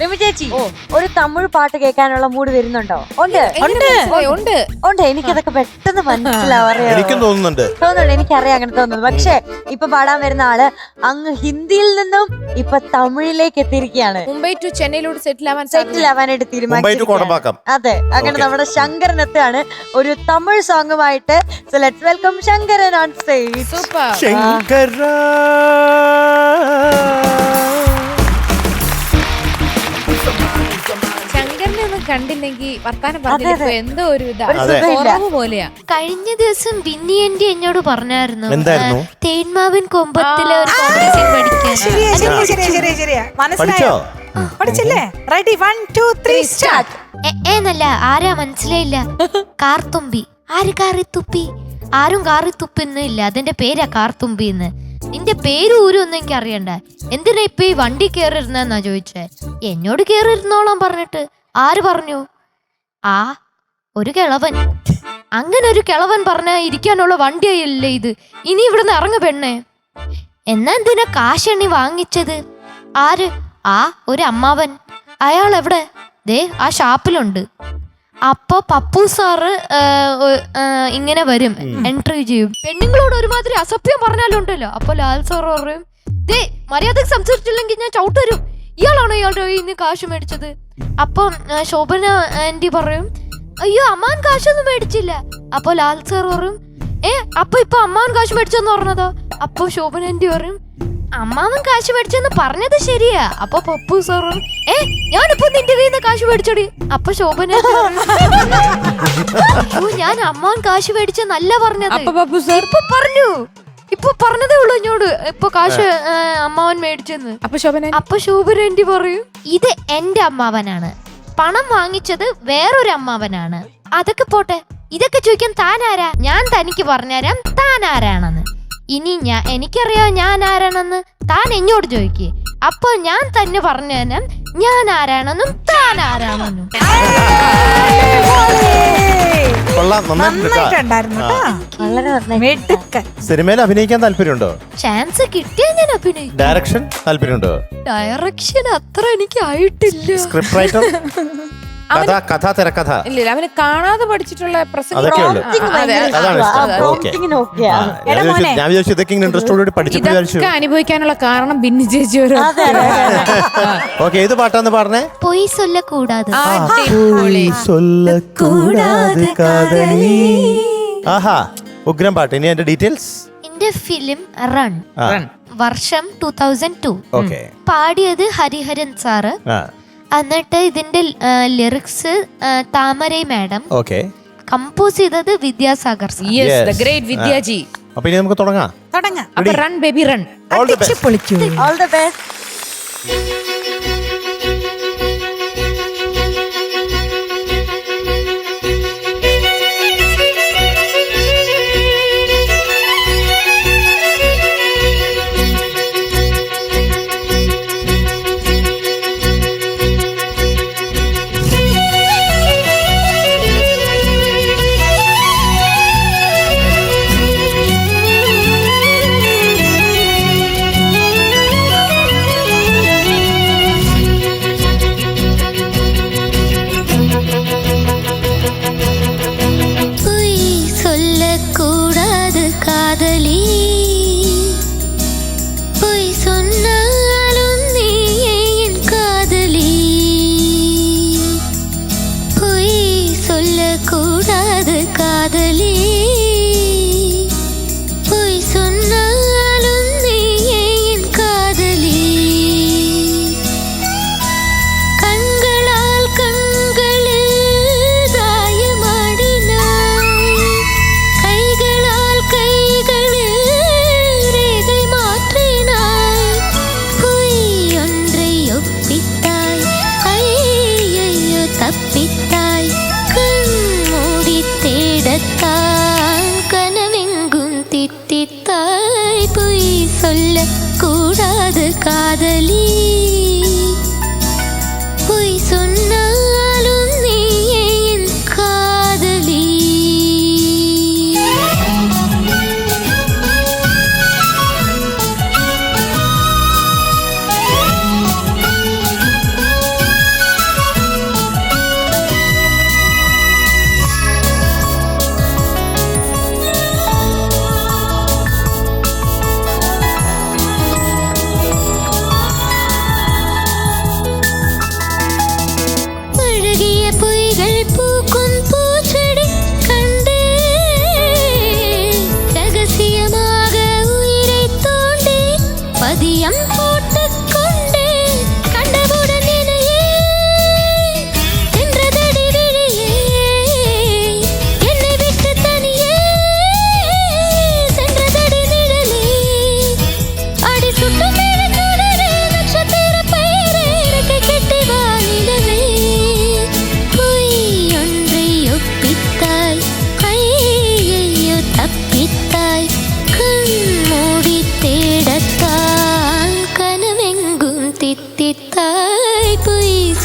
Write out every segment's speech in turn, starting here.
റിമി ചേച്ചി ഒരു തമിഴ് പാട്ട് കേൾക്കാനുള്ള മൂഡ് വരുന്നുണ്ടോ? ഉണ്ട്. എനിക്കതൊക്കെ പെട്ടെന്ന് മനസ്സിലാവാറിയോ? എനിക്കും തോന്നുന്നുണ്ട്. എനിക്കറിയാം അങ്ങനെ തോന്നുന്നു. പക്ഷെ ഇപ്പൊ പാടാൻ വരുന്ന ആള് അങ്ങ് ഹിന്ദിയിൽ നിന്നും ഇപ്പൊ തമിഴിലേക്ക് എത്തിയിരിക്കുകയാണ്. മുംബൈ ടു ചെന്നൈയിലോട്ട് സെറ്റിൽ ആവാനായിട്ട് തീരുമാനിച്ചു. അതെ, അങ്ങനെ നമ്മുടെ ശങ്കരൻ എത്തുകയാണ് ഒരു തമിഴ് സോങ്ങുമായിട്ട്. So let's welcome Shankaran on stage. Super. ശങ്കരനെ ഒന്നും കണ്ടില്ലെങ്കിൽ വർത്താനം പറഞ്ഞിട്ട് എന്തോ ഒരു പോലെയാ. കഴിഞ്ഞ ദിവസം ബിന്നി ആന്റി എന്നോട് പറഞ്ഞായിരുന്നു തേന്മാവിൻ കൊമ്പത്തിലെ ഒരു കോമ്പറ്റീഷൻ പഠിക്കാൻ. എന്നല്ല, ആരാ മനസ്സിലായില്ല. കാർത്തുമ്പി. ആര് കാറി തുപ്പി? ആരും കാറി തുപ്പിന്നില്ല, അതിന്റെ പേരാ കാർത്തുമ്പി എന്ന്. നിന്റെ പേര് ഊരൊന്നും എനിക്ക് അറിയണ്ട. എന്തിനാ ഇപ്പൊ ഈ വണ്ടി കേറിയിരുന്നാ ചോദിച്ചേ. എന്നോട് കേറിയിരുന്നോളാം പറഞ്ഞിട്ട് ആര് പറഞ്ഞു? ആ ഒരു കിളവൻ. അങ്ങനെ ഒരു കിളവൻ പറഞ്ഞാ ഇരിക്കാനുള്ള വണ്ടിയല്ലേ ഇത്. ഇനി ഇവിടുന്ന് ഇറങ്ങ പെണ്ണേ. എന്നാ എന്തിനാ കാശെണ്ണി വാങ്ങിച്ചത്? ആര്? ആ ഒരു അമ്മാവൻ. അയാൾ എവിടെ? ദേ ആ ഷാപ്പിലുണ്ട്. അപ്പൊ പപ്പു സാറ് ഇങ്ങനെ വരും, എൻട്രി ചെയ്യും. പെണ്ണുങ്ങളോട് ഒരുമാതിരി അസഭ്യം പറഞ്ഞാലുണ്ടല്ലോ. അപ്പൊ ലാൽ സാർ പറയും, ദേ മര്യാദക്ക് സംസാരിച്ചില്ലെങ്കിൽ ഞാൻ ചവിട്ടരും. ഇയാളാണോ ഇയാളുടെ ഇന്ന് കാശ് മേടിച്ചത്? അപ്പൊ ശോഭന ആന്റി പറയും, അയ്യോ അമ്മാൻ കാശൊന്നും മേടിച്ചില്ല. അപ്പൊ ലാൽ സാർ പറയും, അപ്പൊ ഇപ്പൊ അമ്മാവൻ കാശ് മേടിച്ചെന്ന് പറഞ്ഞതോ? അപ്പൊ ശോഭന ആന്റി പറയും, അമ്മാവൻ കാശ് മേടിച്ചെന്ന് പറഞ്ഞത് ശരിയാ. അപ്പൊ പപ്പു സാറും, ഞാനിപ്പോ നിന്റെ കയ്യിൽ നിന്ന് കാശ് മേടിച്ചോടി. അപ്പൊ ശോഭന ഞാൻ അമ്മാവൻ കാശ് മേടിച്ചെന്നല്ല പറഞ്ഞത്. ഇപ്പൊ പറഞ്ഞതേ ഉള്ളൂ എന്നോട് ഇപ്പൊ കാശ് അമ്മാവൻ മേടിച്ചെന്ന്. അപ്പൊ ശോഭന ആന്റി പറയും, ഇത് എന്റെ അമ്മാവനാണ്, പണം വാങ്ങിച്ചത് വേറൊരു അമ്മാവനാണ്. അതൊക്കെ പോട്ടെ, ഇതൊക്കെ ചോദിക്കാൻ താനാരാ? ഞാൻ തനിക്ക് പറഞ്ഞുതരാം താനാരാണെന്ന്. ഇനി എനിക്കറിയാം ഞാൻ ആരാണെന്ന്. താൻ എന്നോട് ചോദിക്കേ. അപ്പൊ ഞാൻ തന്നെ പറഞ്ഞു തരാം ഞാൻ ആരാണെന്നും താൻ ആരാണെന്നും. സിനിമയിൽ അഭിനയിക്കാൻ താല്പര്യമുണ്ടോ? ചാൻസ് കിട്ടിയാ ഞാൻ അഭിനയിക്കും. ഡയറക്ഷൻ താല്പര്യമുണ്ടോ? ഡയറക്ഷൻ അത്ര എനിക്ക് ആയിട്ടില്ല. സ്ക്രിപ്റ്റ് റൈറ്റർ, കഥ, തിരക്കഥ. ഇല്ല, അവന് കാണാതെ പഠിച്ചിട്ടുള്ള ഇതൊക്കെ അനുഭവിക്കാനുള്ള കാരണം ബിന്നി ചേച്ചി. ഏത് പാട്ടാന്ന് പറഞ്ഞേ? പൊയ് ചൊല്ലക്കൂടാതെ. ആഹാ, ഉഗ്രം പാട്ട്. ഇനി എന്റെ ഡീറ്റെയിൽസ്. എന്റെ ഫിലിം റൺ, വർഷം 2002. പാടിയത് ഹരിഹരൻ സാറ്. എന്നിട്ട് ഇതിന്റെ ലിറിക്സ് താമരൈ മാഡം. കമ്പോസ് ചെയ്തത് വിദ്യാസാഗർ സാർ. വിദ്യാജി. അപ്പൊ ഇനി നമുക്ക് തുടങ്ങാം. Run baby run. All the best.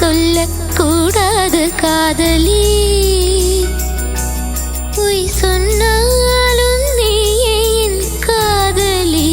சொல்லக்கூடாது காதலி பொய் சொன்னாலும் நீயே என் காதலி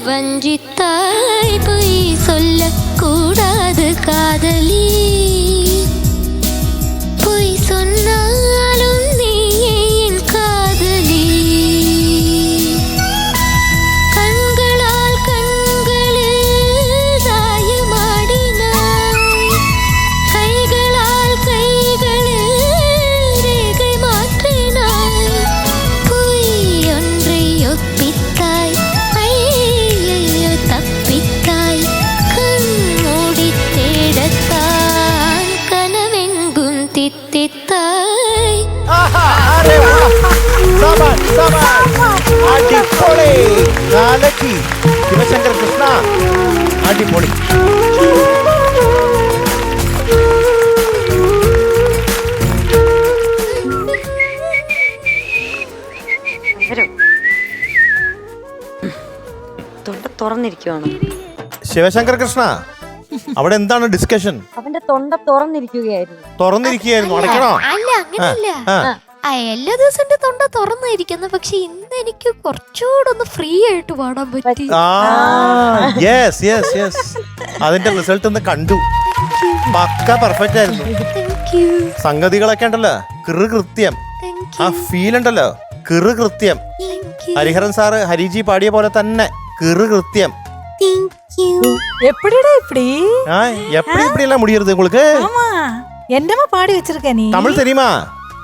வஞ்சித்தாய் பொய் சொல்லக்கூடாது காதலி பொய் சொன்னாலும் நீயே என் காதலி கண்களால் கண்களில் தாயமாடினாய் கைகளால் கைகளில் ரேகை மாற்றினாய் பொய் ஒன்றை ஒப்பித்தாய் தப்பித்தாய் கண் மூடி தேடத்தான் கனவெங்கும் தித்தித்தாய் അടിപൊളി കാലക്കി ശിവശങ്കർ കൃഷ്ണ അടിപൊളി. തൊണ്ട തുറന്നിരിക്കുവാണ് ശിവശങ്കർ കൃഷ്ണ, അവിടെ എന്താണ് ഡിസ്കഷൻ? അവന്റെ തൊണ്ട തുറന്നിരിക്കുകയായിരുന്നു. തുറന്നിരിക്കുകയായിരുന്നു, അടയ്ക്കണോ? അല്ല അങ്ങനല്ല, എല്ലാ ദിവസവും എന്റെ തൊണ്ട തുറന്നിരിക്കുന്നു. പക്ഷെ ഇന്ന് എനിക്ക് കുറച്ചുകൂടെ ഒന്ന് ഫ്രീ ആയിട്ട് പാടാൻ പറ്റി. യെസ് യെസ് യെസ്, അതിന്റെ റിസൾട്ട് ഒന്ന് കണ്ടു. പക്ക പെർഫെക്റ്റ് ആയിരുന്നു. സംഗതികളൊക്കെ ഉണ്ടല്ലോ കൃത്യം, ആ ഫീൽ ഉണ്ടല്ലോ കൃത്യം. ഹരിഹരൻ സാറ് ഹരിജി പാടിയ പോലെ തന്നെ കൃത്യം. எப்படிடா இப்படி எப்படி இப்படி எல்லாம் முடியறது உங்களுக்கு? ஆமா, என்னமா பாடி வச்சிருக்க நீ? தமிழ் தெரியுமா?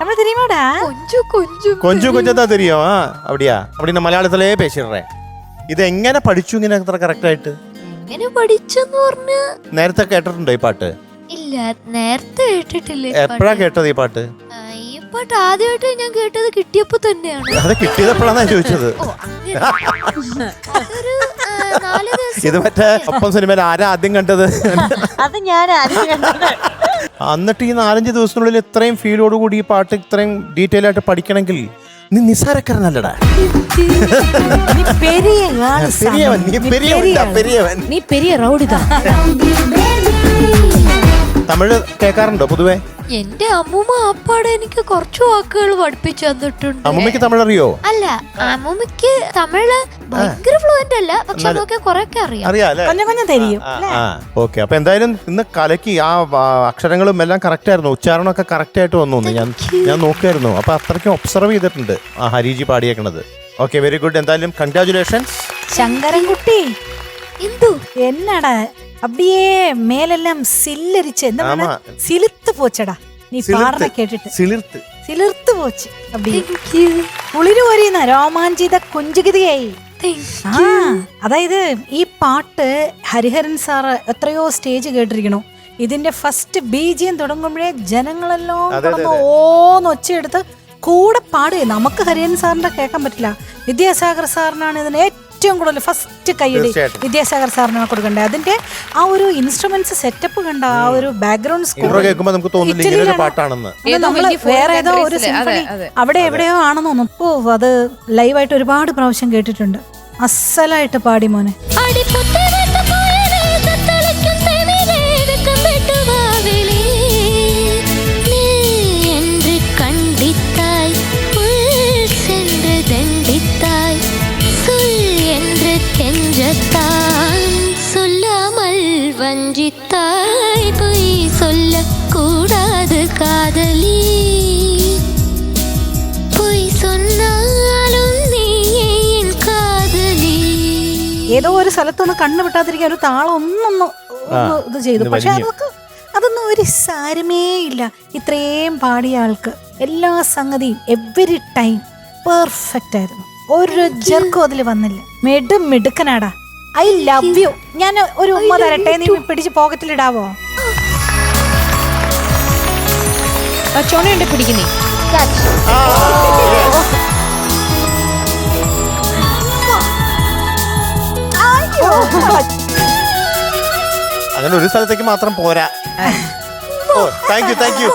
தமிழ் தெரியுமாடா? கொஞ்சம் கொஞ்சம் கொஞ்சம் கொஞ்சம் தான் தெரியும். அப்படியா? அப்படி நான் മലയാളത്തിലേ പേശിടുറേ. ഇത് എങ്ങനെ പഠിച്ചു ഇങ്ങനെ അത്ര കറക്റ്റ് ആയിട്ട്? എങ്ങനെ പഠിച്ചെന്ന് പറഞ്ഞ നേരത്തെ കേട്ടിട്ടുണ്ടോ ഈ പാട്ട്? ഇല്ല, നേരത്തെ കേട്ടിട്ടില്ല. എപ്പോഴാ കേട്ടത് ഈ പാട്ട്? ഈ പാട്ട് ആദ്യമായിട്ട് ഞാൻ കേട്ടത് കിട്ടിയപ്പോ തന്നെയാണ്. അത് കിട്ടിയതെപ്പോഴാണ് ചോദിച്ചത്. അതൊരു 4 ദിവസം. ഇത് മറ്റേ ഒപ്പം സിനിമയിൽ ആരാ ആദ്യം കണ്ടത്? അത് ഞാൻ ആദ്യം കണ്ടത്. എന്നിട്ട് ഈ 4-5 ദിവസത്തിനുള്ളിൽ ഇത്രയും ഫീലോടുകൂടി ഈ പാട്ട് ഇത്രയും ഡീറ്റെയിൽ ആയിട്ട് പഠിക്കണമെങ്കിൽ നീ നിസ്സാരക്കാരനല്ലടാ. நீ பெரிய ஆளு சாமி. പെരിയവൻ, നീ പെരിയവൻ. നീ പെരിയ റൗഡിതാ. തമിഴ് കേൾക്കാറുണ്ടോ പൊതുവേ? എന്റെ അമ്മൂമ്മ അപ്പാടെ എനിക്ക് കുറച്ചു വാക്കുകൾ പഠിപ്പിച്ചു തന്നിട്ടുണ്ട്. അമ്മൂമ്മക്ക് തമിഴ് അറിയോ? അല്ല, അമ്മൂമ്മക്ക് തമിഴ് ഭയങ്കര ഫ്ലുവന്റ് അല്ല, പക്ഷെ നമുക്ക് കുറെയൊക്കെ അറിയാം. അറിയാല്ലേ? கொஞ்சம் கொஞ்சம் தெரியும். ഓക്കെ. അപ്പൊ എന്തായാലും ഇന്ന് കലക്കി. ആ അക്ഷരങ്ങളും എല്ലാം കറക്റ്റ് ആയിരുന്നു, ഉച്ചാരണമൊക്കെ കറക്റ്റ് ആയിട്ട് വന്നു. ഞാൻ നോക്കിയായിരുന്നു. അപ്പൊ അത്രയ്ക്കും ഒബ്സർവ് ചെയ്തിട്ടുണ്ട് ആ ഹരിജി പാടിയേക്കണത്. Okay, very good. എന്തായാലും കൺഗ്രാജുലേഷൻസ്. சங்கரன் குட்டி, എന്തു என்னடா அப்படியே மேலெல்லாம் சில்லரிச்சு என்ன பண்ண? சிலுத்து போச்சடா நீ பாடுற கேட்டுட்டு. சிலிர்த்து போச்சு. அப்படி കുളിര് കോരിയുന്ന രോമാഞ്ചിത കുഞ്ചുകിതയായി. അതായത് ഈ പാട്ട് ഹരിഹരൻ സാറ് എത്രയോ സ്റ്റേജ് കേട്ടിരിക്കണു. ഇതിന്റെ ഫസ്റ്റ് ബീജിയം തുടങ്ങുമ്പോഴേ ജനങ്ങളെല്ലാം ഒച്ചയെടുത്ത് കൂടെ പാടുക. നമുക്ക് ഹരിഹരൻ സാറിന്റെ കേൾക്കാൻ പറ്റില്ല. വിദ്യാസാഗർ സാറിനാണ് ഇതിന് ഏറ്റവും കൂടുതൽ ഫസ്റ്റ് കൈയടി വിദ്യാസാഗർ സാറിനാണ് കൊടുക്കേണ്ടത്. അതിന്റെ ആ ഒരു ഇൻസ്ട്രുമെന്റ്സ് സെറ്റപ്പ് കണ്ട ആ ഒരു ബാക്ക്ഗ്രൗണ്ട് സ്കോർ നമ്മള് വേറെ ഏതോ ഒരു സിംഫണി അവിടെ എവിടെയോ ആണെന്ന് തോന്നുന്നു. ഓ, അത് ലൈവായിട്ട് ഒരുപാട് പ്രാവശ്യം കേട്ടിട്ടുണ്ട്. അസലായിട്ട് പാടി മോനെ. ഏതോ ഒരു സ്ഥലത്തൊന്ന് കണ്ണു വിട്ടാതിരിക്കാൻ ഒരു താളം ഒന്നൊന്ന് ഇത് ചെയ്തു. പക്ഷെ അതൊന്നും ഒരു സാരമേ ഇല്ല. ഇത്രയും പാടിയ ആൾക്ക് എല്ലാ സംഗതിയും എവരി ടൈം പെർഫെക്റ്റ് ആയിരുന്നു. ഒരു ജർക്കും അതിൽ വന്നില്ല. മിടുക്കനാടാ. I love you. ഞാൻ ഒരു ഉമ്മ തരട്ടെ, നീ പിടിച്ച് പോക്കറ്റിലിടാവോ? ചോണയുണ്ട് പിടിക്കുന്നേ. അങ്ങനെ ഒരു സ്ഥലത്തേക്ക് മാത്രം പോരാ. Thank you.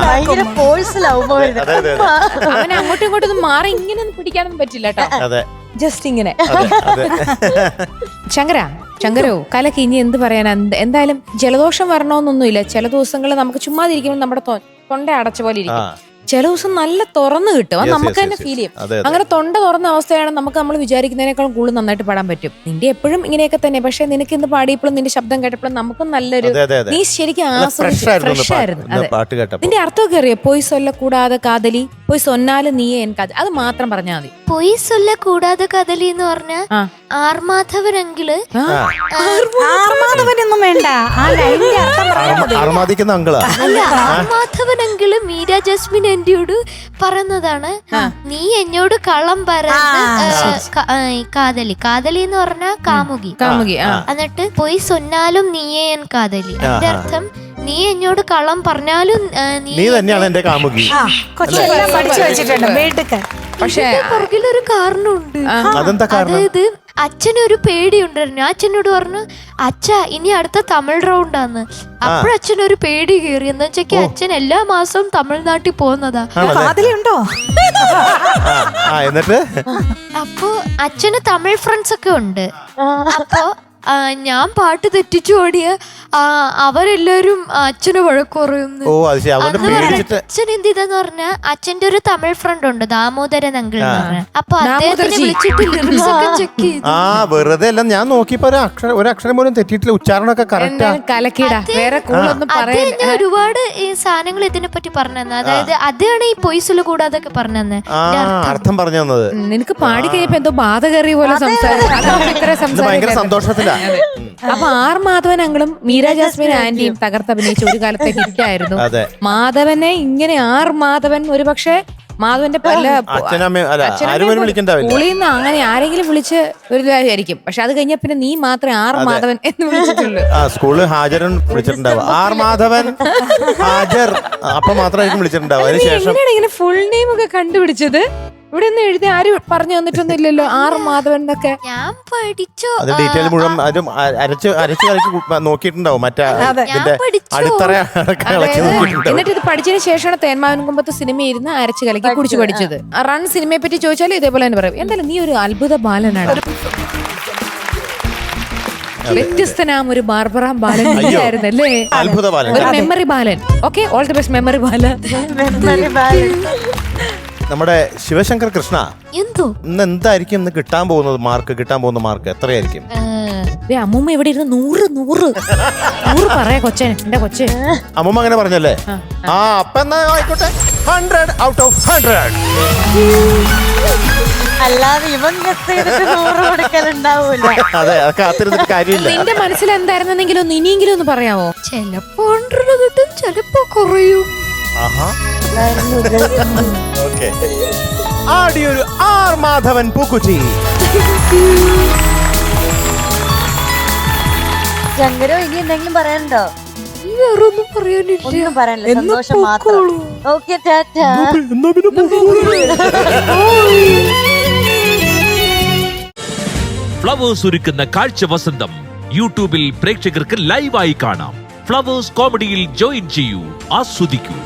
ഭയങ്കര ഫോഴ്സിലാവുമ്പോ അവനെ അങ്ങോട്ടും ഇങ്ങോട്ടും മാറി ഇങ്ങനെ ഒന്നും പിടിക്കാനൊന്നും പറ്റില്ല കേട്ടോ. ജസ്റ്റ് ഇങ്ങനെ. ശങ്കരോ കലക്ക് ഇനി എന്ത് പറയാനാ? എന്തായാലും ജലദോഷം വരണമെന്നൊന്നുമില്ല. ചില ദിവസങ്ങളിൽ നമുക്ക് ചുമ്മാതിരിക്കുമ്പോൾ നമ്മുടെ തൊണ്ട അടച്ച പോലെ ഇരിക്കും. ചില ദിവസം നല്ല തുറന്നു കിട്ടും. അത് നമുക്ക് തന്നെ ഫീൽ ചെയ്യും. അങ്ങനെ തൊണ്ട തുറന്ന അവസ്ഥയാണ് നമുക്ക് നമ്മൾ വിചാരിക്കുന്നതിനേക്കാളും കൂടുതൽ നന്നായിട്ട് പാടാൻ പറ്റും. നിന്റെ എപ്പോഴും ഇങ്ങനെയൊക്കെ തന്നെ. പക്ഷെ നിനക്ക് ഇന്ന് പാടിയപ്പോഴും നിന്റെ ശബ്ദം കേട്ടപ്പോഴും നമുക്കും നല്ലൊരു നീ ശരിക്കും ഫ്രഷ് ആയിരുന്നു. നിന്റെ അർത്ഥമൊക്കെ അറിയാം. പോയി സൊല്ല കൂടാതെ കാതലി, പോയി സൊന്നാലും നീയെ എൻ കാതലി. അത് മാത്രം പറഞ്ഞാൽ മതി. പോയി സൊല്ല കൂടാതെ കാതലി എന്ന് പറഞ്ഞ ആർമാധവനെങ്കില് ആർമാധവനൊന്നും വേണ്ട. ആ ലൈനിന്റെ അർത്ഥം പറഞ്ഞാൽ മതി. അല്ല, ആർമാധവനെങ്കില് മീര ജാസ്മിൻ എന്റെയോട് പറയുന്നതാണ്, നീ എന്നോട് കള്ളം കാതലി. കാതലി എന്ന് പറഞ്ഞ കാമുകി. എന്നിട്ട് പോയി സൊന്നാലും നീയേ എൻ കാതലി. അതിന്റെ അർത്ഥം നീ എന്നോട് കള്ളം പറഞ്ഞാലും നീ തന്നെയാണ് എന്റെ കാമുകി. പഠിച്ചു വെച്ചിട്ടുണ്ട്. പക്ഷേ പുറകിലൊരു കാരണമുണ്ട്. അതായത് അച്ഛനൊരു പേടിയുണ്ടായിരുന്നു. അച്ഛനോട് പറഞ്ഞു, അച്ഛ ഇനി അടുത്ത തമിഴ് റൗണ്ടാന്ന്. അപ്പോഴച്ഛനൊരു പേടി കയറി. എന്ന് വെച്ചാൽ അച്ഛൻ എല്ലാ മാസവും തമിഴ്നാട്ടിൽ പോകുന്നതാ. എന്നിട്ട് അപ്പൊ അച്ഛന് തമിഴ് ഫ്രണ്ട്സ് ഒക്കെ ഉണ്ട്. അപ്പൊ ഞാൻ പാട്ട് തെറ്റിച്ചു ഓടിയ അവരെല്ലാരും അച്ഛന് വഴക്ക് പറയുന്നു. അച്ഛൻ എന്ത് ചെയ്തെന്ന് പറഞ്ഞ, അച്ഛന്റെ ഒരു തമിഴ് ഫ്രണ്ട് ഉണ്ട്, ദാമോദരൻ അങ്കിൾ എന്ന് പറഞ്ഞ. അപ്പൊ അദ്ദേഹത്തിനെ വിളിച്ചിട്ട് ലിറിക്സ് ഒക്കെ ചെക്ക് ചെയ്തു. വെറുതെ അല്ല, ഞാൻ നോക്കിയപ്പോ ഒരു അക്ഷരം പോലും തെറ്റിയിട്ടില്ല. ഉച്ചാരണമൊക്കെ ഒരുപാട് ഈ സാധനങ്ങൾ ഇതിനെ പറ്റി പറഞ്ഞു. അതായത് അതാണ് ഈ പൊയ്സില് കൂടാതെ പറഞ്ഞു അർത്ഥം പറഞ്ഞു തന്നത്. നിനക്ക് പാടി കഴിഞ്ഞപ്പോ എന്തോ ബാധ കയറിയ പോലെ ഭയങ്കര സന്തോഷത്തില. അപ്പൊ ആർ മാധവൻ അങ്ങളും മീര ജാസ്മിൻ ആന്റിയും തകർത്തഭിനയിച്ച ഒരു കാലത്തെ ഹിറ്റായിരുന്നു. മാധവനെ ഇങ്ങനെ ആർ മാധവൻ ഒരു പക്ഷെ മാധവന്റെ പല പുളിന്ന് അങ്ങനെ ആരെങ്കിലും വിളിച്ച് ഒരു ഇതായിരിക്കും. പക്ഷെ അത് കഴിഞ്ഞ പിന്നെ നീ മാത്രമേ ആർ മാധവൻ എന്ന് വിളിച്ചിട്ടുള്ളൂ. സ്കൂളിൽ ഹാജരൻ വിളിച്ചിട്ടുണ്ടാവും. ആർ മാധവൻ ഹാജർ അപ്പൊ മാത്രമായിരിക്കും വിളിച്ചിട്ടുണ്ടാവും. അതിനുശേഷം ഇങ്ങനെ ഫുൾ നെയിം ഒക്കെ കണ്ടുപിടിച്ചത് ഇവിടെ ഒന്നും എഴുതി ആരും പറഞ്ഞു തന്നിട്ടൊന്നും ഇല്ലല്ലോ. ആർ മാധവൻ എന്നൊക്കെ ഞാൻ പഠിച്ചു. അത് ഡീറ്റെയിൽ മുഴുവൻ അരച്ച് നോക്കിയിട്ടുണ്ടാവും. മറ്റേ എന്നിട്ട് ഇത് പഠിച്ചതിന് ശേഷമാണ് തേന്മാവൻ കുമ്പത്ത് സിനിമ ഇരുന്ന് അരച്ച് കലക്കി കുടിച്ചു പഠിച്ചത്. റൺ സിനിമയെ പറ്റി ചോദിച്ചാലും ഇതേപോലെ തന്നെ പറയും. എന്തായാലും നീ ഒരു അത്ഭുത ബാലനാണ്. വ്യത്യസ്തനാം ഒരു ബാർബറാം ബാലൻ ആയിരുന്നല്ലേ. ഒരു memory Balan. Okay, all the best memory Balan. നമ്മുടെ ശിവശങ്കർ കൃഷ്ണ, ഇന്ന് എന്തായിരിക്കും ഇന്ന് കിട്ടാൻ പോകുന്ന മാർക്ക് എത്രയായിരിക്കും? അമ്മൂമ്മ ഇവിടെ ഇരുന്ന് 100 പറയാ കൊച്ചൻ, എന്റെ കൊച്ചൻ. അമ്മൂമ്മ അങ്ങനെ പറഞ്ഞല്ലേ? അപ്പൊ എന്നാ ആയിക്കോട്ടെ, 100 out of 100. അല്ലാതെ ഇവൻ കൊടുക്കലുണ്ടാവൂല. അതെ, കാത്തിരുന്നിട്ട് കാര്യമില്ല. നിന്റെ മനസ്സിൽ എന്തായിരുന്നെങ്കിലും ഇനിയെങ്കിലും ഒന്ന് പറയാവോ? ചിലപ്പോ 100 കിട്ടും, ചിലപ്പോ കുറയും. ആടിയൊരു ആർ മാധവൻ പൂക്കുറ്റി. ശങ്കരോ, ഇനി എന്തെങ്കിലും പറയാനുണ്ടോ? വേറൊന്നും പറയാനില്ല. ഒന്നും പറയാനില്ല, സന്തോഷം മാത്രം. ഓക്കെ, ടാറ്റാ. ഫ്ലവേഴ്സ് ഒരുക്കുന്ന കാഴ്ച വസന്തം യൂട്യൂബിൽ പ്രേക്ഷകർക്ക് ലൈവായി കാണാം. ഫ്ലവേഴ്സ് കോമഡിയിൽ ജോയിൻ ചെയ്യൂ, ആസ്വദിക്കൂ.